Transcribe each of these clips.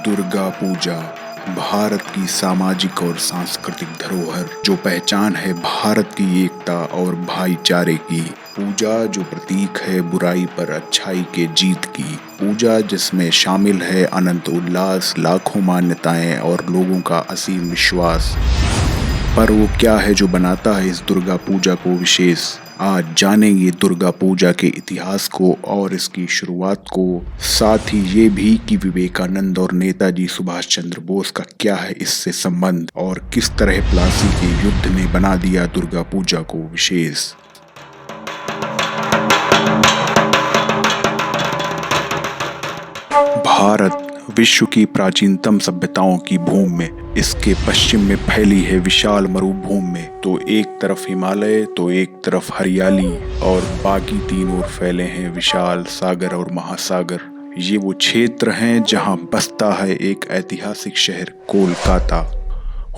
दुर्गा पूजा भारत की सामाजिक और सांस्कृतिक धरोहर, जो पहचान है भारत की एकता और भाईचारे की। पूजा जो प्रतीक है बुराई पर अच्छाई के जीत की। पूजा जिसमें शामिल है अनंत उल्लास, लाखों मान्यताएं और लोगों का असीम विश्वास। पर वो क्या है जो बनाता है इस दुर्गा पूजा को विशेष? आज जानेंगे दुर्गा पूजा के इतिहास को और इसकी शुरुआत को, साथ ही ये भी कि विवेकानंद और नेताजी सुभाष चंद्र बोस का क्या है इससे संबंध, और किस तरह प्लासी के युद्ध ने बना दिया दुर्गा पूजा को विशेष। भारत विश्व की प्राचीनतम सभ्यताओं की भूमि में, इसके पश्चिम में फैली है विशाल मरुभूमि में। तो एक तरफ हिमालय तो एक तरफ हरियाली, और बाकी तीन ओर फैले हैं विशाल सागर और महासागर। ये वो क्षेत्र हैं जहां बसता है एक ऐतिहासिक शहर कोलकाता।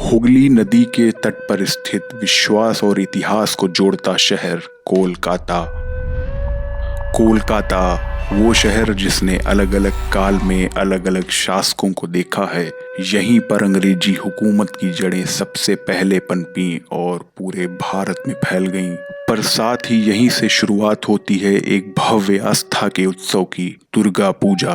हुगली नदी के तट पर स्थित विश्वास और इतिहास को जोड़ता शहर कोलकाता। कोलकाता वो शहर जिसने अलग अलग काल में अलग अलग शासकों को देखा है। यहीं पर अंग्रेजी हुकूमत की जड़ें सबसे पहले पनपी और पूरे भारत में फैल गईं। पर साथ ही यहीं से शुरुआत होती है एक भव्य आस्था के उत्सव की, दुर्गा पूजा,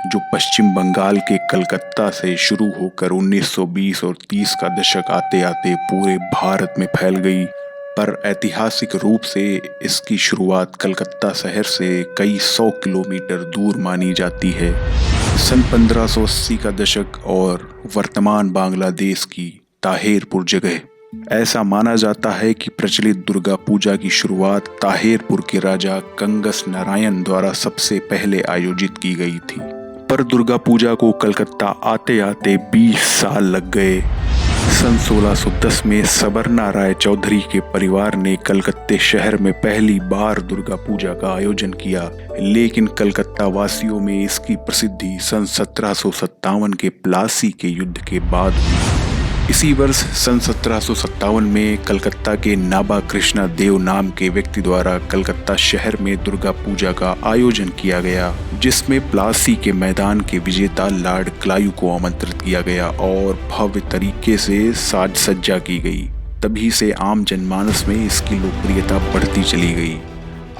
जो पश्चिम बंगाल के कलकत्ता से शुरू होकर 1920 और 30 का दशक आते आते पूरे भारत में फैल गई। पर ऐतिहासिक रूप से इसकी शुरुआत कलकत्ता शहर से कई 100 किलोमीटर दूर मानी जाती है। सन 1580 का दशक और वर्तमान बांग्लादेश की ताहिरपुर जगह। ऐसा माना जाता है कि प्रचलित दुर्गा पूजा की शुरुआत ताहिरपुर के राजा कंगस नारायण द्वारा सबसे पहले आयोजित की गई थी। पर दुर्गा पूजा को कलकत्ता आते आते 20 साल लग गए। सन 1610 में सबरना राय चौधरी के परिवार ने कलकत्ते शहर में पहली बार दुर्गा पूजा का आयोजन किया, लेकिन कलकत्ता वासियों में इसकी प्रसिद्धि सन 1757 के प्लासी के युद्ध के बाद हुई। इसी वर्ष सन 1757 में कलकत्ता के नाबा कृष्णा देव नाम के व्यक्ति द्वारा कलकत्ता शहर में दुर्गा पूजा का आयोजन किया गया, जिसमें प्लासी के मैदान के विजेता लॉर्ड क्लायू को आमंत्रित किया गया और भव्य तरीके से साज सज्जा की गई। तभी से आम जनमानस में इसकी लोकप्रियता बढ़ती चली गई।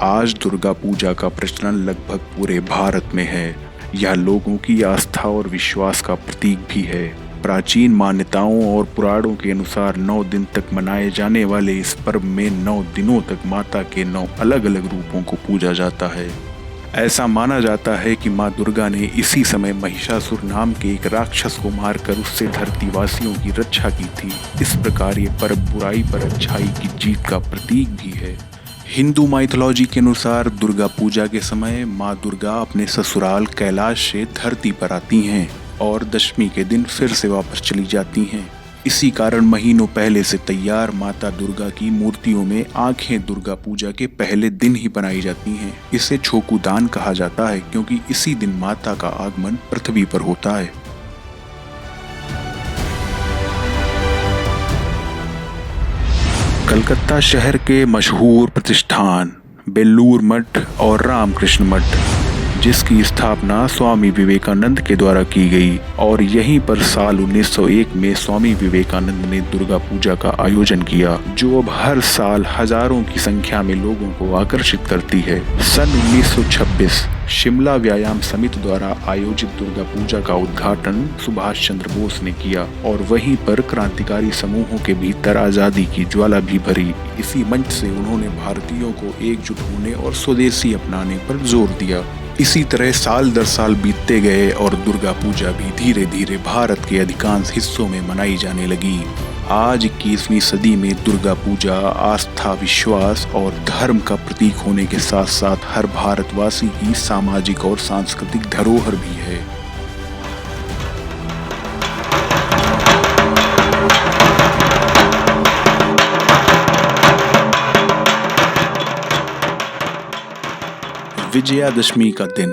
आज दुर्गा पूजा का प्रचलन लगभग पूरे भारत में है। यह लोगों की आस्था और विश्वास का प्रतीक भी है। प्राचीन मान्यताओं और पुराणों के अनुसार 9 दिन तक मनाए जाने वाले इस पर्व में 9 दिनों तक माता के 9 अलग अलग रूपों को पूजा जाता है। ऐसा माना जाता है कि माँ दुर्गा ने इसी समय महिषासुर नाम के एक राक्षस को मारकर उससे धरतीवासियों की रक्षा की थी। इस प्रकार ये पर्व बुराई पर अच्छाई की जीत का प्रतीक भी है। हिंदू माइथोलॉजी के अनुसार दुर्गा पूजा के समय माँ दुर्गा अपने ससुराल कैलाश से धरती पर आती हैं और दशमी के दिन फिर से वापस चली जाती हैं। इसी कारण महीनों पहले से तैयार माता दुर्गा की मूर्तियों में आंखें दुर्गा पूजा के पहले दिन ही बनाई जाती हैं। इसे छोकुदान कहा जाता है क्योंकि इसी दिन माता का आगमन पृथ्वी पर होता है। कलकत्ता शहर के मशहूर प्रतिष्ठान बेलूर मठ और रामकृष्ण मठ, जिसकी स्थापना स्वामी विवेकानंद के द्वारा की गई, और यहीं पर साल 1901 में स्वामी विवेकानंद ने दुर्गा पूजा का आयोजन किया, जो अब हर साल हजारों की संख्या में लोगों को आकर्षित करती है। सन 1926 शिमला व्यायाम समिति द्वारा आयोजित दुर्गा पूजा का उद्घाटन सुभाष चंद्र बोस ने किया, और वहीं पर क्रांतिकारी समूहों के भीतर आजादी की ज्वाला भी भरी। इसी मंच से उन्होंने भारतीयों को एकजुट होने और स्वदेशी अपनाने पर जोर दिया। इसी तरह साल दर साल बीतते गए और दुर्गा पूजा भी धीरे धीरे भारत के अधिकांश हिस्सों में मनाई जाने लगी। आज 21वीं सदी में दुर्गा पूजा आस्था, विश्वास और धर्म का प्रतीक होने के साथ साथ हर भारतवासी की सामाजिक और सांस्कृतिक धरोहर भी है। विजयादशमी का दिन।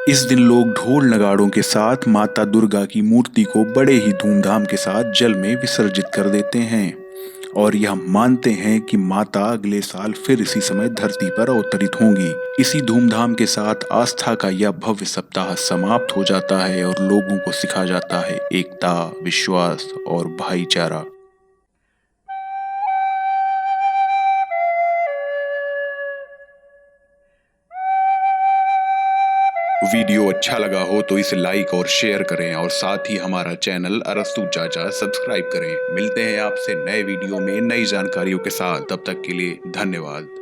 इस दिन लोग ढोल नगाड़ों के साथ माता दुर्गा की मूर्ति को बड़े ही धूमधाम के साथ जल में विसर्जित कर देते हैं और यह मानते हैं कि माता अगले साल फिर इसी समय धरती पर अवतरित होंगी। इसी धूमधाम के साथ आस्था का यह भव्य सप्ताह समाप्त हो जाता है और लोगों को सिखा जाता है एकता, विश्वास और भाईचारा। वीडियो अच्छा लगा हो तो इसे लाइक और शेयर करें और साथ ही हमारा चैनल अरस्तु चाचा सब्सक्राइब करें। मिलते हैं आपसे नए वीडियो में नई जानकारियों के साथ। तब तक के लिए धन्यवाद।